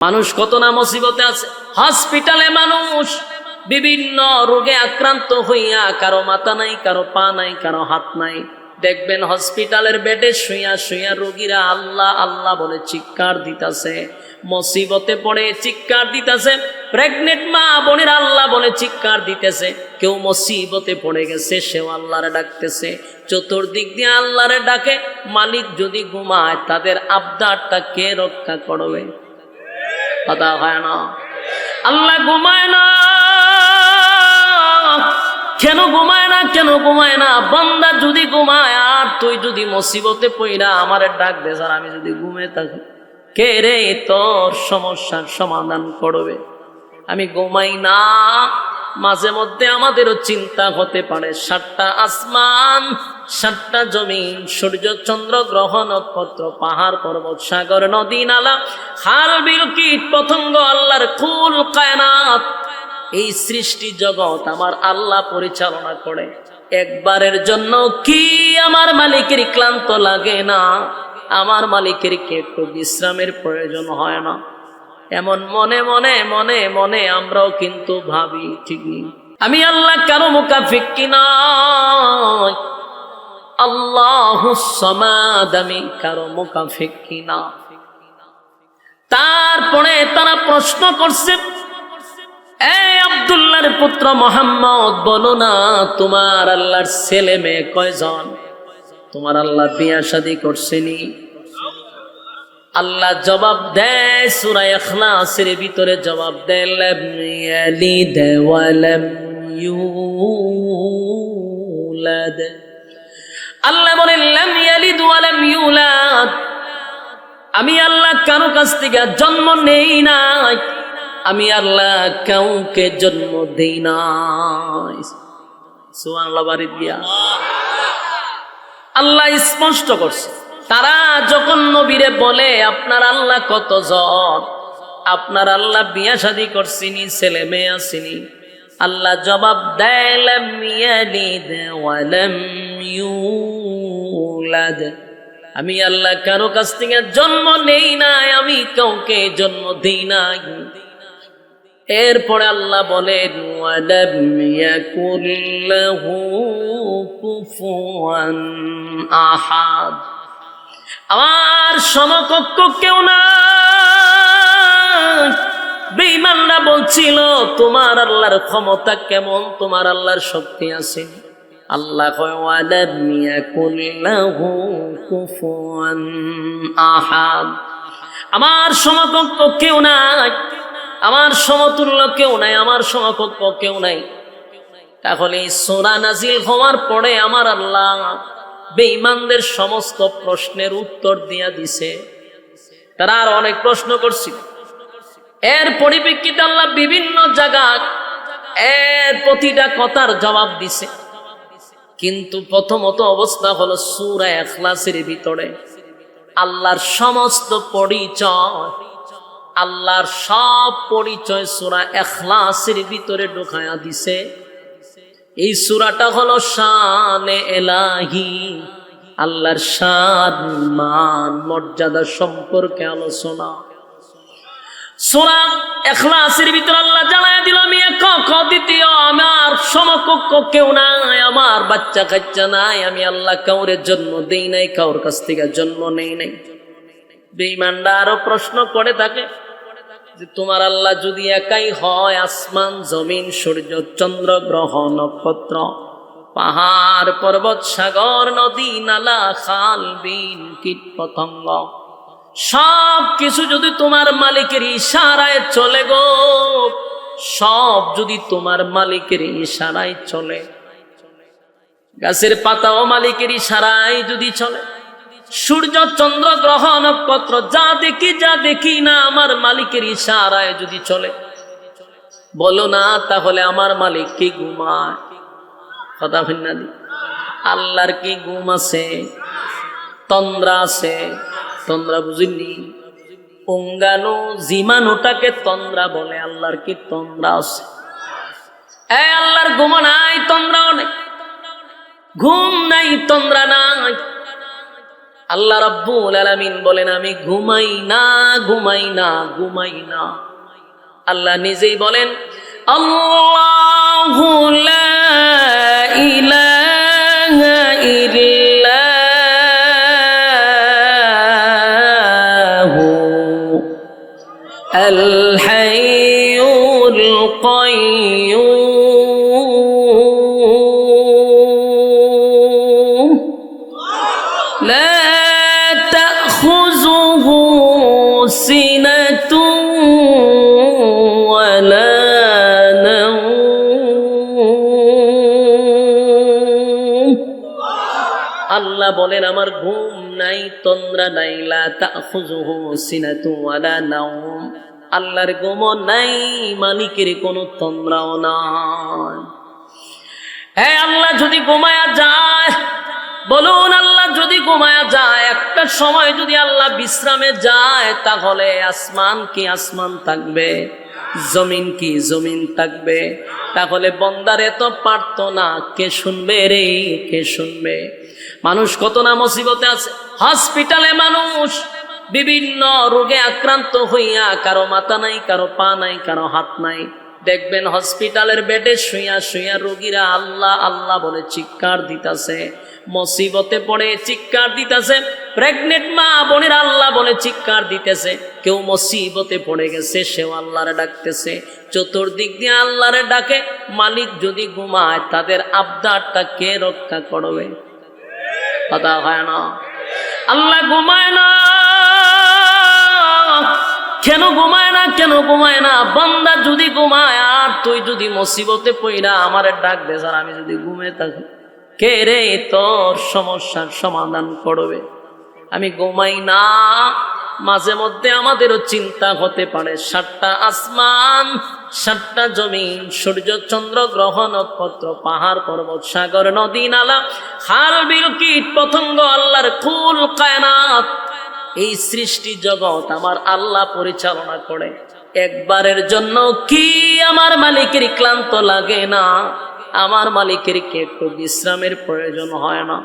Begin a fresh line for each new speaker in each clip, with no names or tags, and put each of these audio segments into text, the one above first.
মানুষ কত না মুসিবতে আছে। হসপিটালে মানুষ বিভিন্ন রোগে আক্রান্ত হইয়া, কারো মাথা নাই, কারো পা নাই, কারো হাত নাই। দেখবেন হসপিটালের বেডে শুইয়া শুইয়া রোগীরা আল্লাহ আল্লাহ বলে চিৎকার দিতেছে, মুসিবতে পড়ে চিৎকার দিতেছে। প্রেগনেন্ট মা বোনের আল্লাহ বলে চিৎকার দিতেছে। কেউ মুসিবতে পড়ে গেছে, সেও আল্লাহরে ডাকতেছে। চতুর্দিক দিয়ে আল্লাহরে ডাকে। মালিক যদি ঘুমায়, তাদের আবদারটা কে রক্ষা করবে? কথা হয় না। আল্লাহ ঘুমায় না। কেন ঘুমায় না? কেন ঘুমায় না? বান্দা যদি ঘুমায়, আর তুই যদি মুসিবতে পইরা আমারে ডাক দে, আর আমি যদি ঘুমে থাকি, কে রে তোর সমস্যার সমাধান করবে? আমি ঘুমাই না। মাঝে মধ্যে আমাদেরও চিন্তা হতে পারে, 7টা আসমান, 7টা জমিন, সূর্য চন্দ্র গ্রহ নক্ষত্র, পাহাড় পর্বত সাগর নদী নালা, খাল বিল কীট পতঙ্গ, আল্লাহর কুল কায়নাত, এই সৃষ্টি জগৎ আমার আল্লাহ পরিচালনা করে। একবারের জন্য কি আমার মালিকের ক্লান্ত লাগে না? আমার মালিকের কি একটু বিশ্রামের প্রয়োজন হয় না? এমন মনে মনে মনে মনে আমরাও কিন্তু ভাবি, ঠিক নেই? আমি আল্লাহ কারো মুকাফিক কিনা? আল্লাহুস সামাদ, আমি কারো মুকাফিক কিনা? তারপরে তারা প্রশ্ন করছে, এই আব্দুল্লাহর পুত্র মোহাম্মদ, বলো না তোমার আল্লাহর ছেলে মেয়ে কয়জন? তোমার আল্লাহ বিয়া শাদী করছেনি? আল্লাহ জবাব দেয়, সূরা ইখলাসের ভিতরে জবাব দেয়, লাম ইয়ালিদ ওয়া লাম ইউলাদ। আল্লাহ বলেন, লাম ইয়ালিদ ওয়া লাম ইউলাদ, আমি আল্লাহ কারো কাছ থেকে জন্ম নেই নাই, আমি আল্লাহ কাউকে জন্ম দেই নাই। সুবহানাল্লাহ। বাড়ি দিয়া আল্লাহ স্পষ্ট করছে। তারা যখন নবীরে বলে আপনার আল্লাহ কতজন, আপনার আল্লাহ বিয়া শাদী করছিনি, ছেলে মেয়ে আসেনি, আল্লাহ জবাব দেয়, লাম ইয়ালিদ ওয়া লাম ইউলাদ, আমি আল্লাহ কারো কাছ থেকে জন্ম নেই নাই, আমি কাউকে জন্ম দেই নাই। এরপরে আল্লাহ বলেন, ওয়ালাম ইয়াকুল লাহু কুফুয়ান আহাদ, আমার সমকক্ষ কেউ নাই। বেঈমানরা বলছিল তোমার আল্লাহর ক্ষমতা কেমন, তোমার আল্লাহর শক্তি আছে? আল্লাহ কয়, ওয়ালাম ইয়াকুল লাহু কুফুয়ান আহাদ, আমার সমকক্ষ কেউ নাই, আমার সমতুল্য কেউ নাই, আমার সমকক্ষ কেউ নাই। তাহলে এই সূরা নাজিল হওয়ার পরে আমার আল্লাহ বেঈমানদের সমস্ত প্রশ্নের উত্তর দিয়া দিছে। তারা আর অনেক প্রশ্ন করছিল। এর পরিপ্রেক্ষিতে আল্লাহ বিভিন্ন জায়গায় এর প্রতিটা কথার জবাব দিছে। কিন্তু প্রথমত অবস্থা হলো সূরা ইখলাসের ভিতরে আল্লাহর সমস্ত পরিচয়, আল্লাহর সব পরিচয় সূরা ইখলাসের ভিতরে ঢুকায়া দিছে। এই সূরাটা হলো শানে এলাহি, আল্লাহর শান মান মর্যাদা সম্পর্কে আলোচনা। সূরা ইখলাসের ভিতরে আল্লাহ জানায় দিল, আমি একক অদ্বিতীয়, আমার সমকক্ষ কেউ নাই, আমার বাচ্চা কাচ্চা নাই, আমি আল্লাহ কাউরে জন্ম দেই নাই, কাউর কাছ থেকে জন্ম নেই নাই। বেঈমানরা আরো প্রশ্ন করে থাকে যে তোমার আল্লাহ যদি একাই হয়, আসমান জমিন সূর্য চন্দ্র গ্রহ নক্ষত্র পাহাড় পর্বত সাগর নদী নালা খাল বিল কীট পতঙ্গ সব কিছু যদি তোমার মালিকের ইশারায় চলে গো, সব যদি তোমার মালিকের ইশারায় চলে, গাছের পাতাও মালিকের ইশারায় যদি চলে, সূর্য চন্দ্র গ্রহ নক্ষত্র যা দেখি যা দেখি না আমার মালিকের ইশারায় যদি চলে, বলো না তাহলে আমার মালিক কি ঘুমায়? কথা ভিন্না দি, আল্লাহর কি ঘুম আছে? তন্দ্রা আছে। তন্দ্রা বুঝিনি? অঙ্গাণু জীবাণুটাকে তন্দ্রা বলে, আল্লাহর কি তন্দ্রা আছে? আল্লাহর ঘুম নাই, তন্দ্রাও নেই। ঘুম নাই, তন্দ্রা নাই। আল্লাহ রাব্বুল আলামিন বলেন আমি ঘুমাই না ঘুমাই না ঘুমাই না। আল্লাহ নিজেই বলেন আল্লাহু লা ইলাহা ইল্লাহু আল হাইয়ুল কাইয়্যুম লা তাখুযুহু সিনাতুন ওয়ালা আল্লাহ বলেন আমার ঘুম নাই তন্দ্রা নাই লা তাখুযুহু সিনাতু ওয়ালা নাওম। আল্লাহর ঘুম নাই, মালিকের কোনো তন্দ্রাও নাই। হ্যাঁ, আল্লাহ যদি ঘুমায়া যায়, বলুন আল্লাহ যদি ঘুমায়া যায়, একটা সময় যদি আল্লাহ বিশ্রামে যায়, তাহলে আসমান কি আসমান থাকবে, জমিন কি জমিন থাকবে? তাহলে বন্দারে তো পারতো না, কে শুনবে রে, কে শুনবে? মানুষ কত না মুসিবতে আছে। হসপিটালে মানুষ বিভিন্ন রোগে আক্রান্ত হইয়া, কারো মাথা নাই, কারো পা নাই, কারো হাত নাই। দেখবেন হসপিটালের বেডে শুইয়া শুইয়া রোগীরা আল্লাহ আল্লাহ বলে চিৎকার দিতেছে, মুসিবতে পড়ে চিৎকার দিতেছে। প্রেগনেন্ট মা বোনের আল্লাহ বলে চিৎকার দিতেছে। কেউ মুসিবতে পড়ে গেছে, সেও আল্লাহরে ডাকতেছে। চতুর্দিক দিয়ে আল্লাহরে ডাকে। মালিক যদি ঘুমায়, তাদের আবদারটা কে রক্ষা করবে? কথা হয় না। আল্লাহ ঘুমায় না, কেন ঘুমায় না, কেন ঘুমায় না? বান্দা যদি ঘুমায়, আর তুই যদি মুসিবতে পড়া আমারে ডাক দে, আর আমি যদি ঘুমিয়ে থাকি, কে রে তোর সমস্যার সমাধান করবে? আমি ঘুমাই না। মাঝে মধ্যে আমাদেরও চিন্তা হতে পারে, 7টা আসমান, 7টা জমিন, সূর্য চন্দ্র গ্রহ নক্ষত্র, পাহাড় পর্বত সাগর নদী নালা, খাল বিল কীট পতঙ্গ, আল্লাহর কুল কায়নাত, এই সৃষ্টি জগৎ আমার আল্লাহ পরিচালনা করে। একবারের জন্য কি আমার মালিকের ক্লান্ত লাগে না? আমার মালিকের কি একটু বিশ্রামের প্রয়োজন হয় না?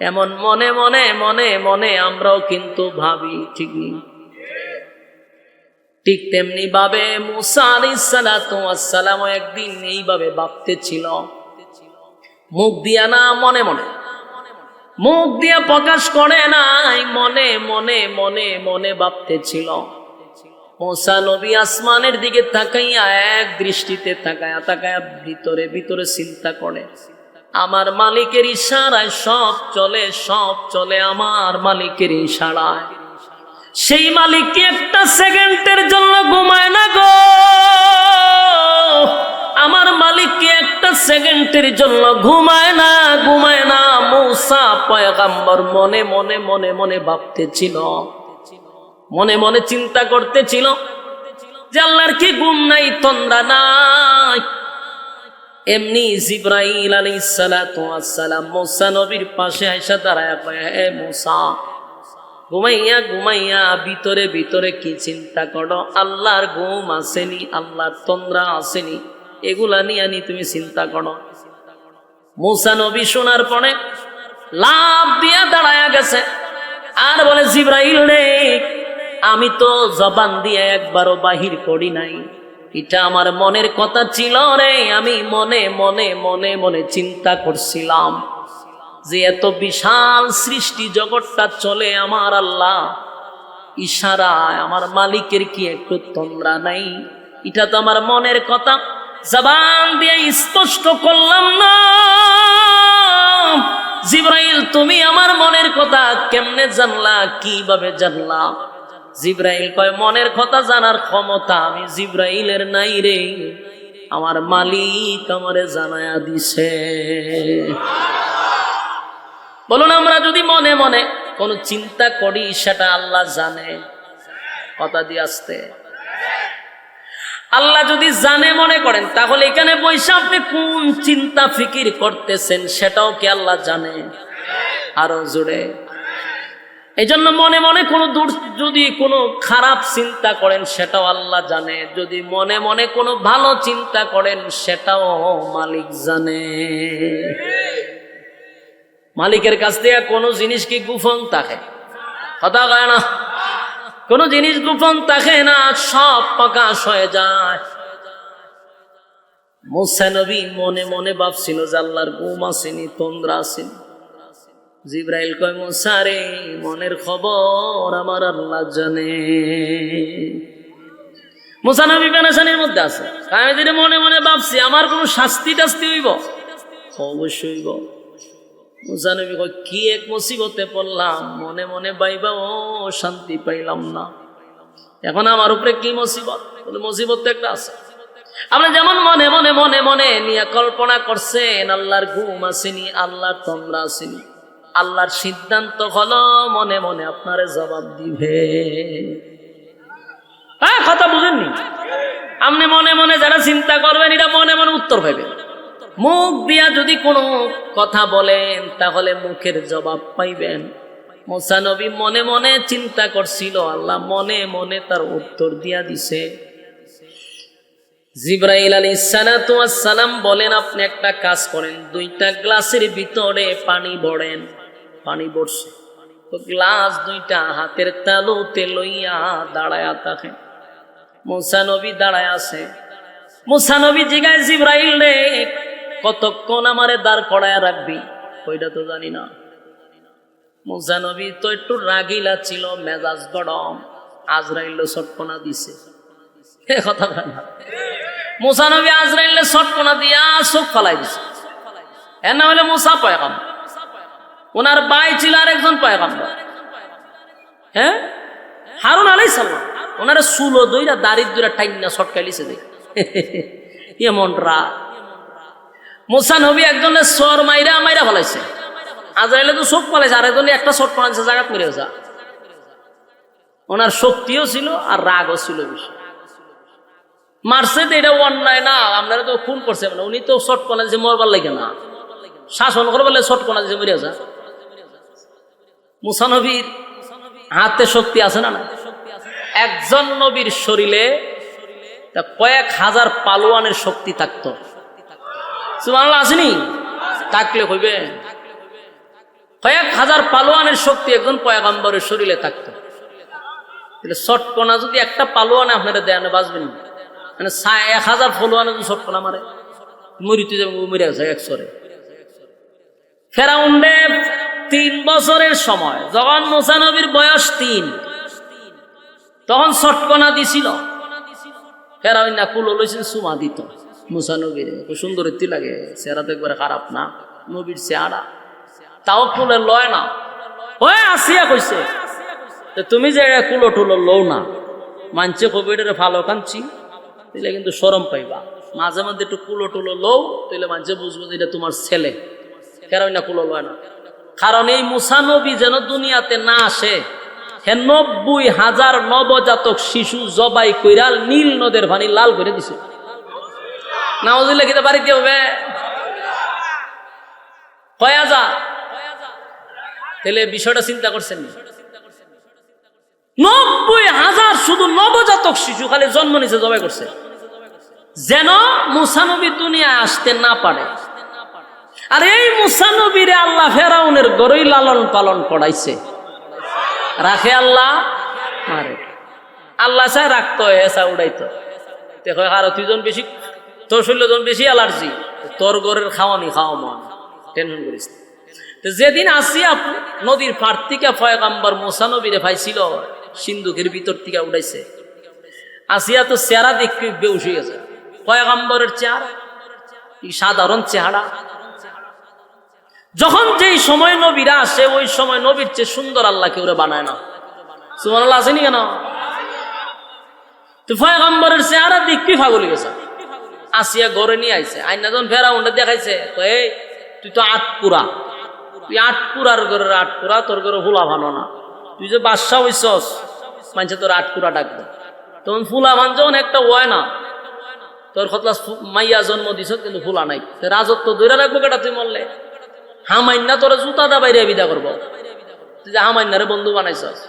এমন মনে মনে মনে মনে আমরাও কিন্তু ভাবি, ঠিক নেই? ঠিক তেমনি ভাবে মুসা আলাইহিস সালাতু ওয়াস সালাম একদিন এইভাবে ভাবতেছিল, মুখ দিয়া না, মনে মনে, মুখ দিয়া প্রকাশ করে নাই, মনে মনে মনে মনে ভাবতেছিল। মুসা নবী আসমানের দিকে তাকাইয়া, এক দৃষ্টিতে তাকায়া তাকায়া ভিতরে ভিতরে চিন্তা করে, আমার মালিকের ইশারায় সব চলে, সব চলে আমার মালিকের ইশারায়। সেই মালিক কি একটা সেকেন্ডের জন্য ঘুমায় না গো? আমার মালিক কি একটা সেকেন্ডের জন্য ঘুমায় না, ঘুমায় না। মুসা পয়গম্বর মনে মনে মনে মনে ভাবতেছিল, মনে মনে চিন্তা করতেছিল যে আল্লাহর কি ঘুম নাই, তন্দ্রা নাই? এমনি জিবরাইল আলাইহিস সালাতু ওয়াস সালাম মুসা নবীর পাশে আয়েশা দাঁড়ায়া কয়, হে মুসা, ঘুমাইয়া ঘুমাইয়া ভিতরে ভিতরে কি চিন্তা করো? আল্লাহর ঘুম আসেনি, আল্লাহর তন্দ্রা আসেনি, এগুলা নিয়ে তুমি চিন্তা করো। মুসা নবী শোনার পরে লাফ দিয়া দাঁড়ায়া গেছে, আর বলে, জিবরাইল রে, আমি তো জবান দিয়ে একবারও বাহির করি নাই, এটা আমার মনের কথা ছিল রে। আমি মনে মনে মনে মনে চিন্তা করছিলাম যে এত বিশাল সৃষ্টি জগৎটা চলে আমার আল্লাহ ইশারায়, আমার মালিকের কি একটু তন্দ্রা নাই? এটা তো আমার মনের কথা, জবান দিয়ে স্পষ্ট করলাম না। জিবরাইল, তুমি আমার মনের কথা কেমনে জানলা, কিভাবে জানলা? জিবরাইল কয়, মনের কথা জানার ক্ষমতা আমি জিবরাইলের নাই রে, আমার মালিক আমারে জানায়া দিছে। বলুন, আমরা যদি মনে মনে কোন চিন্তা করি, সেটা আল্লাহ জানে। কথা দিয়ে আসতে, আল্লাহ যদি জানে মনে করেন, তাহলে এখানে বসে আপনি কোন চিন্তা ফিকির করতেছেন সেটাও কি আল্লাহ জানে? আরো জোরে। এই জন্য মনে মনে যদি কোনো খারাপ চিন্তা করেন, সেটাও আল্লাহ জানে। যদি মনে মনে কোনো ভালো চিন্তা করেন, সেটাও মালিক জানে। মালিকের কাছ থেকে কোনো জিনিস কি গোপন থাকে? কথা কয় না? কোন জিনিস গোপন থাকে না, সব প্রকাশ হয়ে যায়। মুসা নবী মনে মনে ভাবছিল যে আল্লাহর ঘুম আসেনি, তন্দ্রা আসেনি। জিবরাইল কয়, মুসা রে, মনের খবর আমার আল্লাহ জানে। মুসা নবী পেরেশানির মধ্যে আছে। আমি যদি মনে মনে ভাবছি আমার কোন শাস্তি টাস্তি হইব? অবশ্যই হইব। মুসা নবী কয়, কি এক মুসিবতে পড়লাম, মনে মনে বাইবা ও শান্তি পাইলাম না। এখন আমার উপরে কি মুসিবত? মুসিবত তো একটা আছে। আপনি যেমন মনে মনে মনে মনে নিয়ে কল্পনা করছেন আল্লাহর ঘুম আসেনি, আল্লাহর তন্দ্রা আসেনি, আল্লাহর সিদ্ধান্ত হলো মনে মনে আপনারে জবাব দিবে। হ্যাঁ, কথা বুঝেননি? আপনি মনে মনে যারা চিন্তা করবেন, এটা মনে মনে উত্তর পাইবেন। মুখ দিয়া যদি কোনো কথা বলেন, তাহলে মুখের জবাব পাইবেন। মুসা নবী মনে মনে চিন্তা করছিল, আল্লাহ মনে মনে তার উত্তর দিয়া দিছে। জিবরাইল আলাইহিস সালাতু ওয়াস সালাম বলেন, আপনি একটা কাজ করেন, 2টা গ্লাসের ভিতরে পানি ভরেন। পানি ভরছে তো গ্লাস 2টা হাতের তালুতে লইয়া দাঁড়ায়া থাকে। মুসা নবী দাঁড়ায় আছে। মুসা নবী জিগায়, জিবরাইল রে, কতক্ষণ আমারে দাঁড় করায়া রাখবি? ওইটা তো জানি না। মুসা নবী তো একটু রাগিলা ছিল, মেজাজ গরম। আজরাইল সটকনা দিছে। কথা বলে না? মুসা নবী আজরাইল সটকনা দিয়া চোখ ফালাই দিছে। এর নাম হলো মুসা পয়গম্বর। ওনার ভাই ছিল আরেকজন পয়গম্বর, হ্যাঁ, হারুন আলাইহিস সালাম। ওনারা চুলো দইরা দাড়ির দুইটা টাইনা সটকাইলিছে। এমন রাগ। মুসা নবী একজনের সর মাইরা মাইরা ফেলাইছে। আজরাইলে তো চোখ ফালাইছে, আরেকজনে একটা শট ফালাইছে, জায়গাত মেরে যা। ওনার শক্তিও ছিল আর রাগও ছিল বেশি। মারছে তো এটা অন্যায় না, আপনারা তো খুন করছে, মানে উনি তো শট ফালাইছে মরবার লাগে না, শাসন করবার লাগে শট ফালাইছে মরে যা। মুসা নবীর হাতে শক্তি আছে না? একজন নবীর শরীরে কয়েক হাজার পালোয়ানের শক্তি থাকতো। সুবহানাল্লাহ, আসেনি? থাকলে কইবে কয়েক হাজার পালোয়ানের শক্তি একজন পয়গম্বরের শরীরে থাকতো। শটকনা যদি একটা পালোয়ানে আপনারা দেন, বাঁচবেন? মানে 1000 পালোয়ানে যদি শটকনা মারে, মরিতে যাবে, মরে গেছে একসরে। ফেরাউন 3 বছরের সময়, যখন মুসা নবীর বয়স 3, তখন শটকনা দিছিল। ফেরাউন না কুলো লইছেন, সুমা দিত মুসা নবীর। খুব সুন্দর লাগে, চেহারা তো একবারে খারাপ না নবীর চেহারা, তাও কুলে লয় না। ওই আসিয়া কইছে, তুমি যে কুলো টুলো লও না, মানছে কবিটারে ভালো কাঁদছি, তাহলে কিন্তু শরম পাইবা। মাঝে মধ্যে একটু কুলো টুলো লও, তাহলে মানছে বুঝবো যে এটা তোমার ছেলে। ফেরাউন না কুলো লয় না, কারণ এই মুসা নবী যেন দুনিয়াতে না আসে, 90,000 নবজাতক শিশু জবাই কইরা নীল নদের পানি লাল করে দিছে। নাউজুবিল্লাহ, কিতা বাড়িতে হবে কয়া যা। তাহলে বিষয়টা চিন্তা করছেন? 90,000 শুধু নবজাতক শিশু খালি জন্ম নিছে, জবাই করছে, যেন মুসা নবী দুনিয়ায় আসতে না পারে। আর এই মুসা নবীরে আল্লাহ ফেরাউনের গরই লালন পালন করাইছে। রাখে আল্লাহ, মারে আল্লাহ, চাই রাখতো, এসা উড়াইতো। দেখো আরো 3জন বেশি, তোর 16জন বেশি অ্যালার্জি, তোর গরের খাওয়ানি খাওয়া মন, টেনশন করিস। যেদিন আসিয়া নদীর পার থেকে পয়গম্বর মুসা নবীরে পাইছিল, সিন্ধুকের ভিতর থেকে উঠাইছে। আসিয়া তো চেহারা দেখে বেউস হয়ে গেছে। পয়গম্বরের চেহারা সাধারণ চেহারা। যখন যেই সময় নবীরা আসে, ওই সময় নবীর চেয়ে সুন্দর আল্লাহ কেউ বানায় না। সুবহানাল্লাহ, আসেনি কেন? তো পয়গম্বরের চেহারা দেখবি পাগল গেছে। আসিয়া ঘরে নিয়ে আইছে, আইনা যখন ফেরাউনটা দেখাইছে, এই তুই তো আটপুরা, তুই আটপুরার ঘরের আটপুরা, তোর ঘরে ফুলা ভালো না, তুই যে বাদশা হইছস, মানছে তোর আটপুরা ডাকবে। তখন ফুলা ভান যখন একটা হয় না, তোর খতলা মাইয়া জন্ম দিছ কিন্তু ফুলা নাই, রাজত্ব ধরে রাখবো কেটা? তুই মরলে হামাইন্না তোর জুতাটা বাইরে বিদা করবো, তুই যে হামাইন্নারে বন্ধু বানাইছস।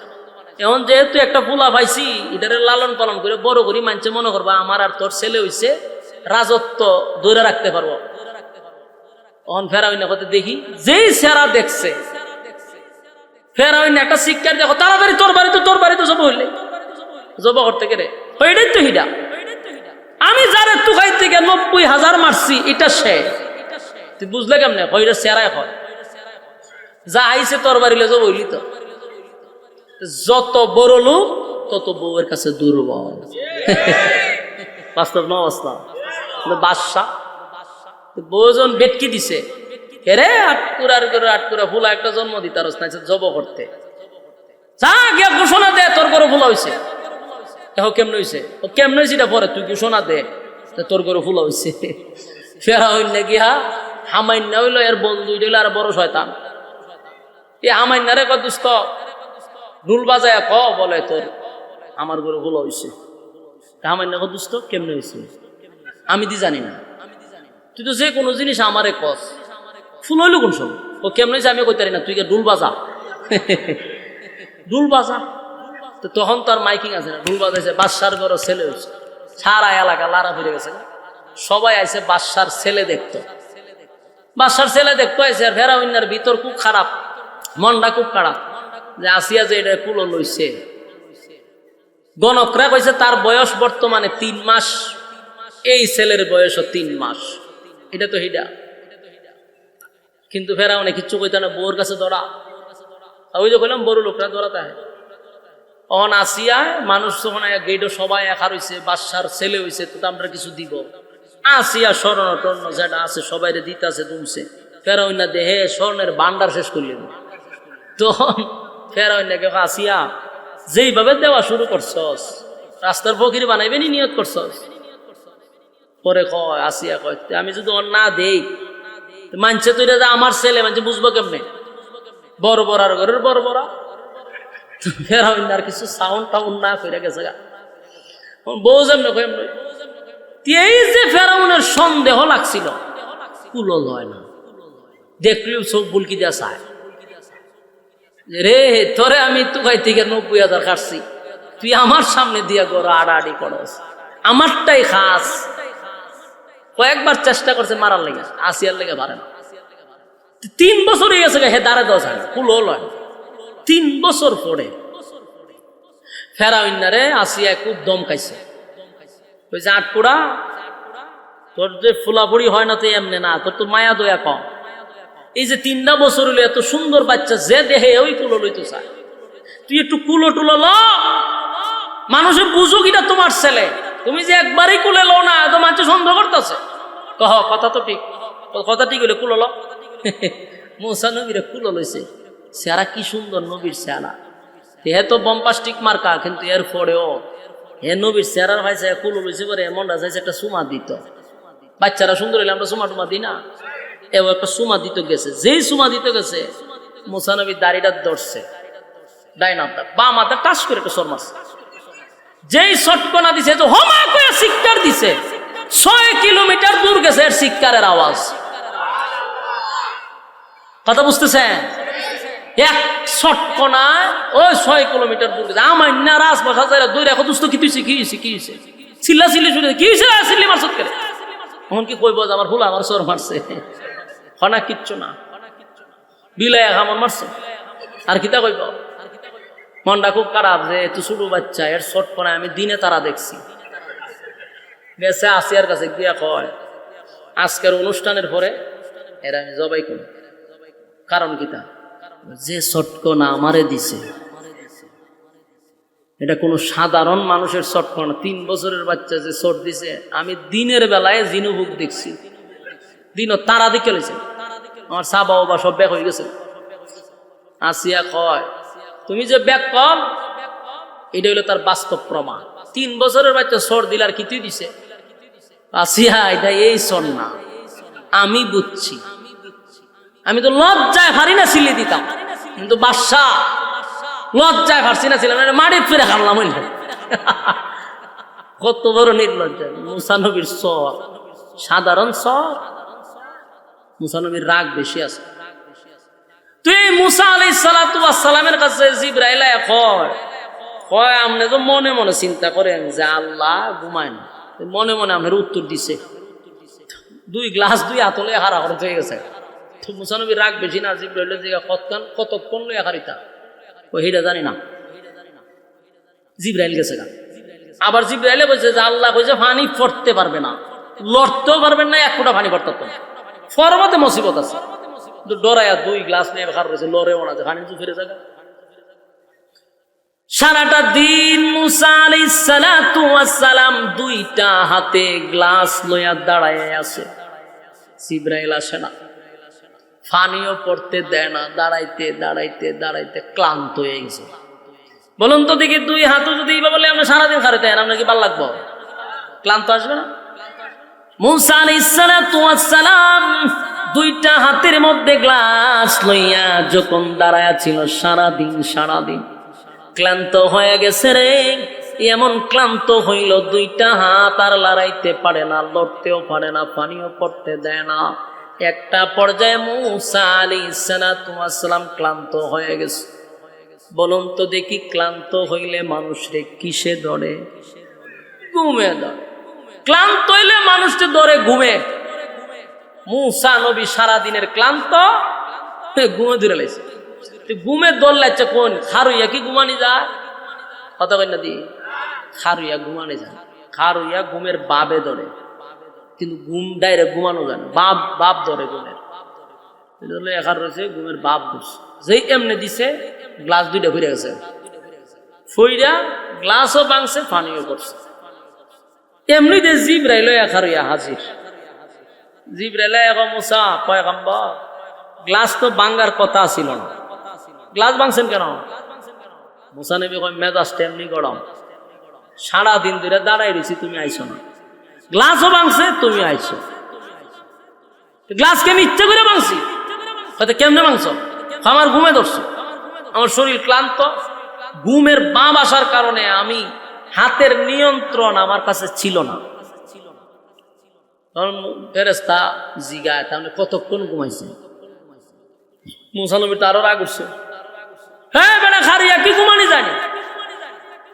এখন যেহেতু একটা ফুলা পাইছি, এটারে লালন পালন করে বড় করি, মানছে মনে করবা আমার আর তোর ছেলে হইছে, রাজত্ব ধরে রাখতে পারবো। অন ফেরাউন হতে দেখি যেই চেহারা দেখছে, ফেরাউন একটা শিক্ষার দেখো তাড়াতাড়ি তোর বাড়িতে জব হইলে জব করতে গেলে ওইটাই তো হিডা। আমি যার একটু খাই থেকে 90,000 মারছি এটা সে, তুই বুঝলে কেমনে ওইটা সেরাই হয় যা আইছে তোর বাড়িলে জব হইলি তো। যত বড় লোক তত বউয়ের কাছে দুর্বল। বাস্তব না বাস্তব? বাদশাহ বউজন বেটকি দিছে, এরে আটকুরা ফুলা একটা জন্ম দিতে আর জব করতে যা গিয়া ঘোষণা দে তোর ঘরে ফুলা হয়েছে। এখন কেমন হয়েছে? ও কেমন হয়েছে এটা পরে তুই ঘোষণা দে তোর ঘরে ফুলা হয়েছে। ফেরা হইল না গিয়া হামাইন্য হইলো এর বন্ধু হইল আর বড় শয়তান। এ হামাইন্যারে কত দুস্থ ঢুল বাজায় ক বলে তোর আমার ঘরে ফুলা হয়েছে। হামাইন্য কত দুস্থ কেমন হয়েছে আমি দি জানি না, তুই তো যে কোনো জিনিস আমারে কস ফুল হইলো কোন সময়? ও কেমন হয়েছে আমি কইতে পারি না, তুই ঢুল বাজা। ঢুল বাজা তো তখন তো আর মাইকিং আছে না, ঢুল বাজাইছে। বাদশার ঘর ছেলে হয়েছে, সারা এলাকা লারা ফিরে গেছে, সবাই আইছে বাদশার ছেলে দেখতো। বাদশার ছেলে দেখতো আইছে আর ফেরাউনের ভিতর খুব খারাপ, মনটা খুব খারাপ যে আসিয়া যে এটা কুলো লইছে। গণকরা কইছে তার বয়স বর্তমানে 3 মাস, এই ছেলের বয়সও 3 মাস। এটা তো হিডা। কিন্তু ফেরাউনে কিচ্ছু কইতে না, বউর কাছে ধরা। ওই যে কইলাম বড় লোকরা ধরাতে হয়। অন আসিয়া মানুষ যখন গেটও সবাই একা রয়েছে, বাদশার ছেলে হয়েছে, তো আমরা কিছু দিব। আসিয়া স্বর্ণ টর্ণ যেটা আছে সবাই দিতে আছে দুমছে। ফেরাউন দেহে স্বর্ণের ভান্ডার শেষ করলেন। তখন ফেরাউন আসিয়া যেইভাবে দেওয়া শুরু করছস, রাস্তার ফকির বানাইবেনি নিয়ত করছস। পরে কয় আসিয়া কয় আমি যদি অন্য না দেই মানছে তুই আমার ছেলে মানছে বুঝবো কেমনে? বড় বড়ার ঘরের বড় বড়া। ফেরাউন আর কিছু সাউন্ড টাউন্ড না করে গেছে গা। বউ যেমন এই যে ফেরাউনের সন্দেহ লাগছিল, কুলল হয় না, দেখলেও চোখ বুলকি দেওয়া চায় রে তোরে আমি তুকাই থেকে 90,000 কাটছি, তুই আমার সামনে দিয়া গড় আড়াআড়ি করস, আমারটাই খাস। কয়েকবার চেষ্টা করছে মারার লেগে, আসিয়ার লেগে পারে না। 3 বছর হয়ে গেছে হে দাঁড়ে 10 হয় কুলো লয়। 3 বছর পরে ফেরাউন্নারে আসিয়া খুব দম খাইছে। ওই যে আটপুরা তোর যে ফুলাফুড়ি হয় না তো এমনি না, তোর তো মায়া দয়া কম। এই যে 3টা বছর হইলো এত সুন্দর বাচ্চা যে দেহে ওই কুলো লইতে চায়, তুই একটু কুলো টুলো ল, মানুষে বুঝুক এটা তোমার ছেলে। তুমি যে একবারই কুলে লো না, এত মানুষ সন্দেহ করতেছে। কহ কথা তো ঠিক, কথা ঠিক হইলে কুলো ল। মুসা নবীরে কুলো লইছে, সেরা কি সুন্দর নবীর সেরা। হে তো বম্পাস্টিক মার্কা, কিন্তু এর পরেও হে নবীর সেরার ভাইছে কুলো লইছে পরে মনটা চাইছে একটা সুমা দিত। বাচ্চারা সুন্দর হইলে আমরা সুমা টুমা দিই না, এও একটা সুমা দিতে গেছে। যেই সুমা দিতে গেছে মুসা নবীর দাড়িটা ধরছে, ডাইন হাতটা বাম হাতে টাচ করে একটা সর মারছে। যেই শটকনা দিছে তো হমা করে শিক্ষার দিছে, 6 কিলোমিটার দূর গেছে এর শিক্ষারের আওয়াজ। কথা বুঝতেছেন? এক শটকনায় ওই 6 কিলোমিটার দূর গেছে। আমার না রাজপথ হাজারা দূরে এখন দুস্থ কি তুইছে, কি হয়েছে, কি হয়েছে, চিল্লা চিল্লি শুনে কি হয়েছে, চিল্লি মারছত করে। এখন কি কইব যে আমার ফুল আমার সর মারছে? হনা কিচ্ছু না, বিলাই আমার মারছে আর কিতা কইব। মনটা খুব খারাপ যে এত ছোট বাচ্চা, এর শটকনায় আমি দিনে তারা দেখছি। গেছে আসিয়ার কাছে গিয়া কয় আজকের অনুষ্ঠানের পরে এরা আমি জবাই করি। কারণ কিতা? যে শটকনা আমারে দিছে এটা কোনো সাধারণ মানুষের শটকনা। 3 বছরের বাচ্চা যে শট দিছে, আমি দিনের বেলায় জিনুভুক দেখছি, দিনও তারা দিকে লেছে। আমার সাবা বা সব ব্যাক হয়ে গেছে। আসিয়া কয় তুমি যে ব্যাক কল, এটা হইলো তার বাস্তব প্রমাণ। 3 বছরের বাচ্চা শট দিল আর কি তুই দিছে? আসিয়া এটা এই শট না, আমি বুঝছি। আমি তো লজ্জায় পারি না সিলি দিতাম, কিন্তু বাদশাহ লজ্জায় পারছি না ছিলাম, মাটি ফিরে খাল্লাম। কত বড় নির্লজ্জা! মুসা নবীর সর সাধারণ সর, মুসা নবীর রাগ বেশি আছে। তুই মুসা আলাইহিস সালাতু ওয়াস সালামের কাছে জিবরাইল কয় আপনি তো মনে মনে চিন্তা করেন যে আল্লাহ ঘুমায় না, মনে মনে আপনার উত্তর দিছে। 2 গ্লাস 2 হাতলে হারা হয়ে গেছে। মুসা নবীর রাগ বেশি না? জিবরাইল কতক্ষণ লইয়া হারিতা ওইটা জানি না, জিবরাইল গেছে গা। আবার জিবরাইলে কইছে যে আল্লাহ কইছে পানি পড়তে পারবে না, লড়তেও পারবেন না, এক ফোঁটা পানি পড়তে পারবে না, ফরমতে মুসিবত আছে। ডরাইয়া 2 গ্লাস নিয়ে খার রয়েছে, লড়েও না, পানি তো ফিরে যাবে। সারাটা দিন মুসা আলাইহিস সালাতু ওয়াস সালাম 2টা হাতে গ্লাস লইয়া দাঁড়ায় আছে, জিবরাইল আসে না, পানিও পড়তে দেয় না, দাঁড়াইতে দাঁড়াইতে দাঁড়াইতে ক্লান্ত হয়ে গেছে। বলুন তো দেখি 2 হাতও যদি বলে আমরা সারাদিন খারে দেন, আপনার কি ভালো লাগবো? ক্লান্ত আসবে না? মুসা আলাইহিস সালাতু ওয়াস সালাম 2টা হাতের মধ্যে গ্লাস লইয়া যখন দাঁড়ায়া ছিল সারাদিন ক্লান্ত হয়ে গেছে রে। এমন ক্লান্ত হইল 2টা হাত আর লড়াইতে পারে না, লড়তেও পারে না, পানিও পড়তে দেয় না। একটা পর্যায়ে মুসা আলাইহিস সালাতু ওয়াস সালাম ক্লান্ত হয়ে গেছে। বলুন তো দেখি ক্লান্ত হইলে মানুষরে কিসে ধরে? ঘুমে ধরে। ক্লান্ত হইলে মানুষকে ধরে ঘুমে। মুসা নবী সারাদিনের ক্লান্ত, ঘুমে ধরে লাইছে। ঘুমে দৌড় লাগছে কোন? খারুইয়া কি ঘুমানি যায়? কথা কই না দি, খারুইয়া ঘুমানি যায়। খারুইয়া ঘুমের বাবে ধরে, কিন্তু ঘুম ডাইরেক্ট ঘুমানো যায় না, বাপ ধরে ঘুমের। এখার রয়েছে ঘুমের বাপ ধরছে, যেই এমনি দিছে গ্লাস 2টা ফিরে গেছে, ফইরা গ্লাসও ভাঙছে, পানিও পড়ছে। এমনি যে জিবরাইল খারুইয়া হাজির। জিবরাইল এখন মুসা পয়গম্বর, গ্লাস তো ভাঙার কথা ছিল না, গ্লাস ভাঙছেন কেন? মুসা নবী কয় মেজাজটা এমনি গরম, সারাদিন ধরে দাঁড়াই রয়েছি, তুমি আইছো না, গ্লাসও ভাঙছে, তুমি আইছো। গ্লাসকে আমি ইচ্ছা করে ভাঙছি। হয়তো কেমনে ভাঙছো? আমার ঘুমে ধরছো, আমার শরীর ক্লান্ত। ঘুমের বাম আসার কারণে আমি হাতের নিয়ন্ত্রণ আমার কাছে ছিল না। তখন ফেরেশতা জিগায়, তাহলে কতক্ষণ ঘুমাইছে? মুসা নবী তো আরো রাগ উঠছে, হ্যাঁ বেটা খারিয়া কি ঘুমানি জানি,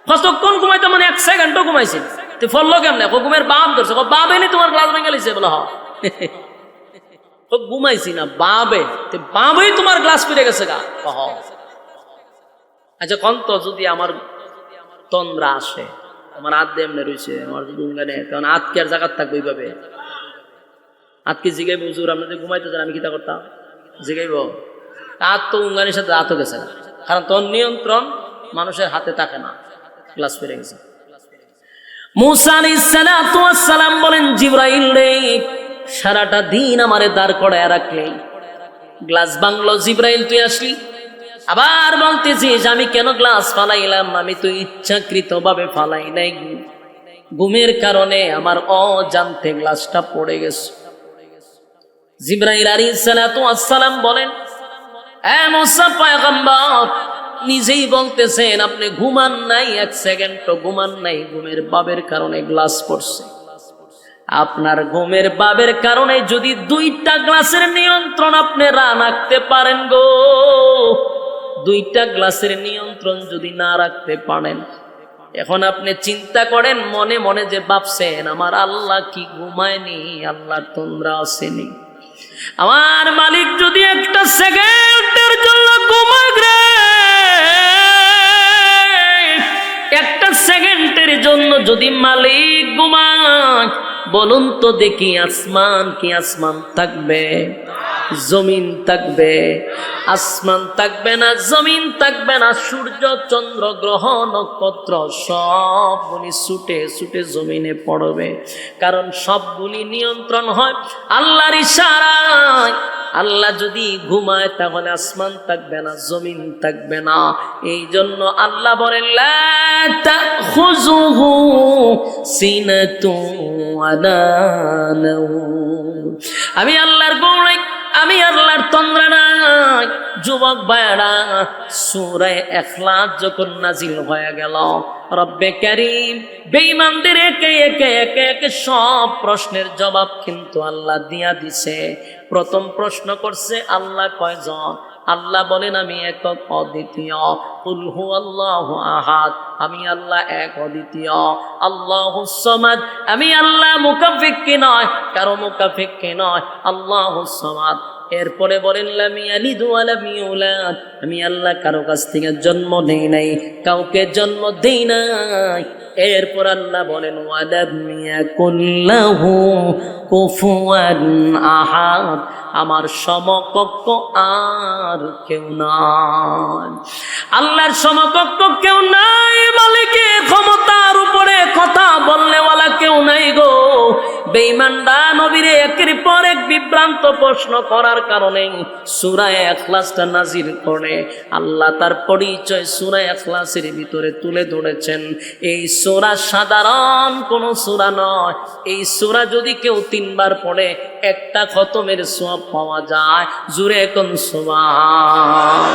কতক্ষণ ঘুমাইতে? মানে 1 সেকেন্ডও ঘুমাইছে। তুই ফললো কেমনে? ঘুমের বাপ ধরছে, বাবে নি তোমার গ্লাস ভেঙে লিছে? বলে হ্যাঁ। ঘুমাইছি না, বাবেই তোমার গ্লাস ফিরে গেছে গা। আচ্ছা কন্ত যদি আমার তন্দ্রা আসে, আমার হাত দিয়ে এমনি রয়েছে, আমার যদি উঙ্গানে, তখন হাতকে আর জায়গার থাকবো এইভাবে? হাতকে জিগাইব, হুজুর আপনি যদি ঘুমাইতে চান আমি কিতা করতাম? জিগাইব? হাত তো উঙ্গানির সাথে হাতও গেছে না, কারণ তোর নিয়ন্ত্রণ মানুষের হাতে থাকে না, গ্লাস ফিরে গেছে। মুসা আলাইহিস সালাতু ওয়াস সালাম বলেন, জিবরাইল রে, সারাটা দিন আমারে দাঁড় করায় রাখলে, গ্লাস ভাঙলো, জিবরাইল তুই আসলি। আবার বলতেছিস আমি কেন গ্লাস ফালাইলাম? আমি তো ইচ্ছাকৃত ভাবে ফালাই নাই, ঘুমের কারণে আমার অজান্তে গ্লাসটা পড়ে গেছে। জিবরাইল আলাইহিস সালাতু ওয়াস সালাম বলেন, এ মুসা পয়গম্বর, নিজেই বলতেছেন আপনি ঘুমান নাই, 1 সেকেন্ডও ঘুমান নাই, ঘুমের বাবের কারণে গ্লাস পড়ছে। আপনার ঘুমের বাবের কারণে যদি 2টা গ্লাসের নিয়ন্ত্রণ আপনি রাখতে পারেন গো, 2টা গ্লাসের নিয়ন্ত্রণ যদি না রাখতে পারেন, এখন আপনি চিন্তা করেন মনে মনে যে ভাবছেন আমার আল্লাহ কি ঘুমায়নি, আল্লাহর তন্দ্রা আসেনি। আমার মালিক যদি 1 সেকেন্ডের জন্য ঘুমায় রে, 1 সেকেন্ডের জন্য যদি মালিক ঘুমায়, বলুন তো দেখি আসমান কি আসমান থাকবে? জমিন থাকবে? আসমান থাকবে না, জমিন থাকবে না, সূর্য চন্দ্র গ্রহ নক্ষত্র সবগুলি ছুটে ছুটে জমিনে পড়বে, কারণ সবগুলি নিয়ন্ত্রণ হয় আল্লাহর ইশারায়। আল্লাহ যদি ঘুমায় তাহলে আসমান থাকবে না, জমিন থাকবে না। এই জন্য আল্লাহ বলেন, লা তাখুযুহু সিনাতুন ওয়ালা নাওম। আমি আল্লাহর গৌরব, আমি আল্লাহর তন্দ্রা নাই। যুবক ভাইরা, সূরা ইখলাস যখন নাজিল হয়ে গেল, রব্বে কারীম বেঈমানদের একে একে সব প্রশ্নের জবাব কিন্তু আল্লাহ দিয়া দিছে। প্রথম প্রশ্ন করছে আল্লাহ কয়জন? আল্লাহ বলেন আমি একক অদ্বিতীয়। কুল হুয়াল্লাহু আহাদ, আমি আল্লাহ এক অদ্বিতীয়। আল্লাহুস সামাদ, আমি আল্লাহ মুকাফিক্কি নয়, কারো মুকাফিক্কি নয়। আল্লাহুস সামাদ, এরপরে বলেন লাম ইয়ালিদ ওয়া লাম ইউলাদ, আমি আল্লাহ কারো কাছ থেকে জন্ম নেই নাই, কাউকে জন্ম দেই নাই। এরপর আল্লাহ বলেন ওয়ালাম ইয়াকুল লাহু কুফুয়ান আহাদ, আমার সমকক্ষ আর কেউ নাই। আল্লাহর সমকক্ষ কেউ নাই, মালিকের ক্ষমতার উপরে কথা বললে ওয়ালা কেউ নাই গো। বেঈমানরা নবীরে একের পর এক বিভ্রান্ত প্রশ্ন করার কারণে সূরা ইখলাসটা নাজিল করে। আল্লাহ তার পরিচয় সূরা ইখলাসের ভিতরে তুলে ধরেছেন। এই সূরা সাধারণ কোন সূরা নয়, এই সূরা যদি কেউ 3 বার পড়ে একটা খতমের সওয়াব পাওয়া যায়। জোরে কোন সুবহান।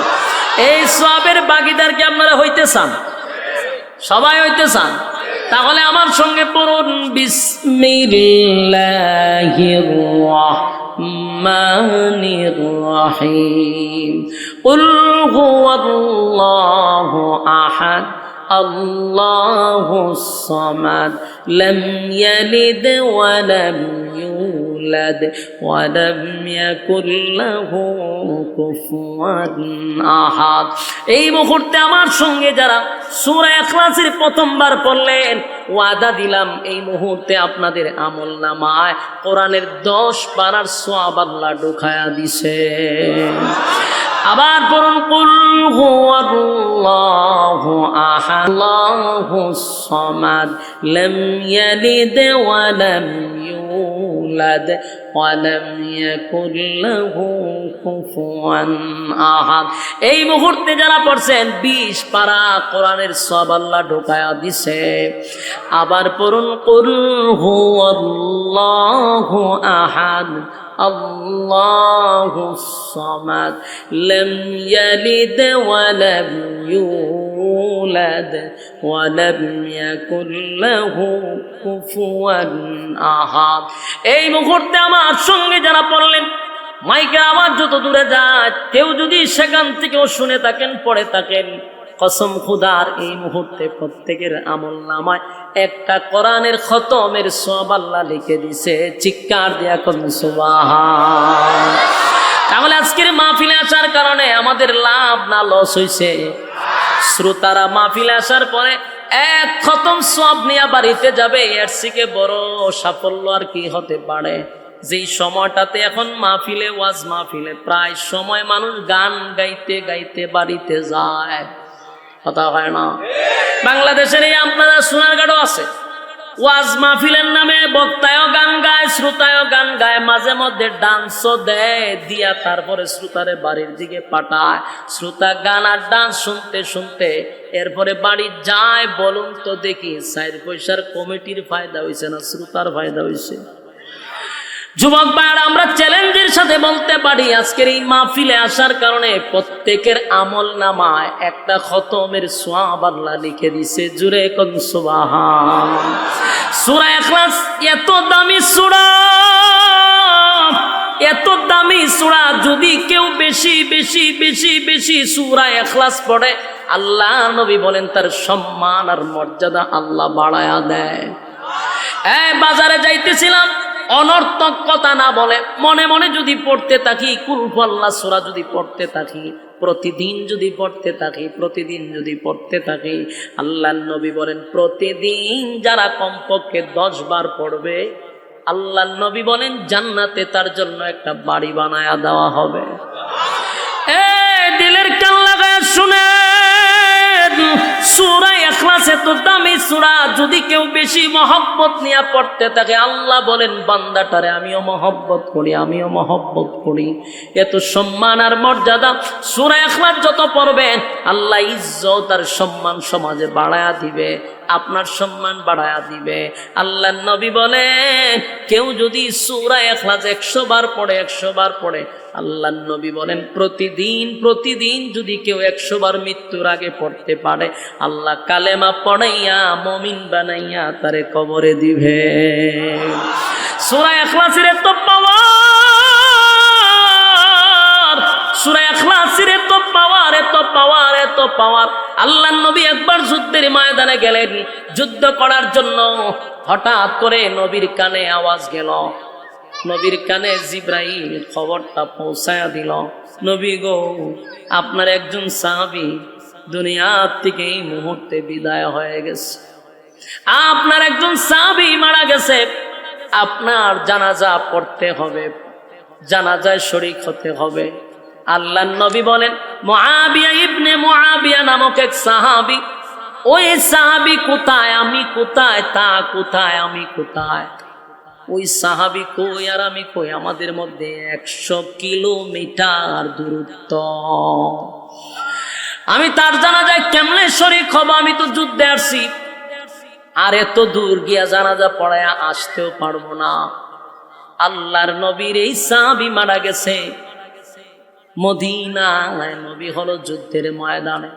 এই সওয়াবের ভাগীদার কি আপনারা হইতে চান? সবাই হইতে চান? তাহলে আমার সঙ্গে পড়ুন বিসমিল্লাহির রাহমানির রাহিম। কুল হুয়াল্লাহু আহাদ আল্লাহুস সামাদ লাম ইয়ালিদ ওয়া লাম ইউলাদ ওয়া লাম ইয়াকুল লাহু কুফুয়ান আহাদ। এই মুহূর্তে আমার সঙ্গে যারা সূরা ইখলাসের প্রথমবার পড়লেন, ওয়াদা দিলাম এই মুহূর্তে আপনাদের আমলনামায় কোরআনের 10 পারার সওয়াব আল্লাহ ঢুকায়া দিছে। আবার পড়ুন কুল হুয়াল্লাহু আহাদ আল্লাহুস সামাদ লাম ইয়ালিদ ওয়া লাম ইউলাদ ওয়া লাম ইয়াকুল লাহু কুফুয়ান আহাদ। এই মুহূর্তে যারা পড়ছেন 20 পারা কোরআনের সওয়াব আল্লাহ ঢুকায়া দিছে। আবার পড়ুন কুল হুয়াল্লাহু আহাদ আল্লাহুস সামাদ লাম ইয়ালিদ ওয়া লাম ইউলাদ ওয়া লাম ইয়াকুল লাহু কুফুয়ান আহাদ। এই মুহূর্তে আমার সঙ্গে যারা পড়লেন, মাইকের আওয়াজ যত দূরে যায়, কেউ যদি সেখান থেকেও শুনে থাকেন, পড়ে থাকেন, কসম খুদার এই মুহূর্তে প্রত্যেকের আমলনামায় একটা কোরআনের খতমের সওয়াব আল্লাহ লিখে দিছে। চিৎকার দিয়া কোন সুবহান। তাহলে আজকের মাহফিলে আসার কারণে আমাদের লাভ না লস হইছে? শ্রোতারা মাহফিলে আসার পরে এক খতম সওয়াব নিয়ে বাড়িতে যাবে, এর থেকে বড় সাফল্য আর কি হতে পারে? যেই সময়টাতে এখন মাহফিলে, ওয়াজ মাহফিলে প্রায় সময় মানুষ গান গাইতে গাইতে বাড়িতে যায়, কথা হয় না? বাংলাদেশের এই আপনারা সোনারগাঁও আছে, ওয়াজ মাহফিলের নামে বক্তায়ও গান গায়, শ্রোতায়ও গান গায়, মাঝে মধ্যে ডান্সও দেয়, দিয়া তারপরে শ্রোতারে বাড়ির দিকে পাঠায়। শ্রোতা গান আর ডান্স শুনতে শুনতে এরপরে বাড়ি যায়। বলুন তো দেখি, 4 পয়সার কমিটির ফায়দা হয়েছে না শ্রোতার ফায়দা হয়েছে? যুবক ভাইরা, আমরা চ্যালেঞ্জের সাথে বলতে পারি আজকের এই মাহফিলে আসার কারণে প্রত্যেকের আমলনামায় একটা খতমের সওয়াব আল্লাহ লিখে দিছে। জুরে কোন সুবহান। সূরা ইখলাস এত দামি সূরা, এত দামি সূরা, যদি কেউ বেশি বেশি বেশি বেশি সূরা ইখলাস পড়ে, আল্লাহ নবী বলেন তার সম্মান আর মর্যাদা আল্লাহ বাড়ায়া দেয়। বাজারে যাইতেছিলাম, অনর্থক কথা না বলে মনে মনে যদি পড়তে থাকি, কুল হুয়াল্লাহ সূরা যদি পড়তে থাকি, প্রতিদিন যদি পড়তে থাকি, প্রতিদিন যদি পড়তে থাকি, আল্লাহর নবী বলেন প্রতিদিন যারা কমপক্ষে 10 বার পড়বে, আল্লাহর নবী বলেন জান্নাতে তার জন্য একটা বাড়ি বানায়া দেওয়া হবে। দিলের কান লাগায় শুনে, সূরা ইখলাস এত দামি সূরা, যদি কেউ বেশি মহব্বত নিয়ে পড়তে থাকে, আল্লাহ বলেন বান্দাটারে আমিও মহব্বত করি, আমিও মহব্বত করি। এত সম্মান আর মর্যাদা সূরা ইখলাস যত পড়বেন, আল্লাহ ইজ্জত আর সম্মান সমাজে বাড়ায়া দিবে, আপনার সম্মান বাড়ায়া দিবে। আল্লাহর নবী বলেন কেউ যদি সূরা ইখলাস 100 বার পড়ে, 100 বার পড়ে, আল্লাহর নবী বলেন প্রতিদিন প্রতিদিন যদি কেউ 100 বার মৃত্যুর আগে পড়তে পারে, আল্লাহ কালেমা পড়াইয়া মুমিন বানাইয়া তারে কবরে দিবে। সূরা ইখলাসের এত পাওয়ার, সূরা ইখলাসের এত পাওয়ার, এত পাওয়ার, এত পাওয়ার। আল্লাহর নবী একবার যুদ্ধের ময়দানে গেলেন, যুদ্ধ করার জন্য। হঠাৎ করে নবীর কানে আওয়াজ গেল, নবীর কানে জিব্রাইল খবরটা পৌঁছায়া দিল, নবী গো, আপনার একজন সাহাবী দুনিয়ার থেকে এই মুহূর্তে বিদায় হয়ে গেছে, আপনার একজন সাহাবী মারা গেছে, আপনার জানাজা পড়তে হবে, জানাজায় শরীক হতে হবে। আল্লাহর নবী বলেন, মুআবিয়া ইবনে মুআবিয়া নামক এক সাহাবী, ওই সাহাবী কোথায়, আমি কোথায়, তা কোথায়, আমি কোথায়? ওই সাহাবী কই আর আমি কই, আমাদের মধ্যে 100 কিলোমিটার দূরত্ব। আমি তার জানাজায় কেমনে শরীক হব? আমি তো যুদ্ধে আসছি, আর এত দূর গিয়া জানাজা পড়ায়া আসতেও পারবো না। আল্লাহর নবীর এই সাহাবী মারা গেছে মদিনায়, নবী হলো যুদ্ধের ময়দানে।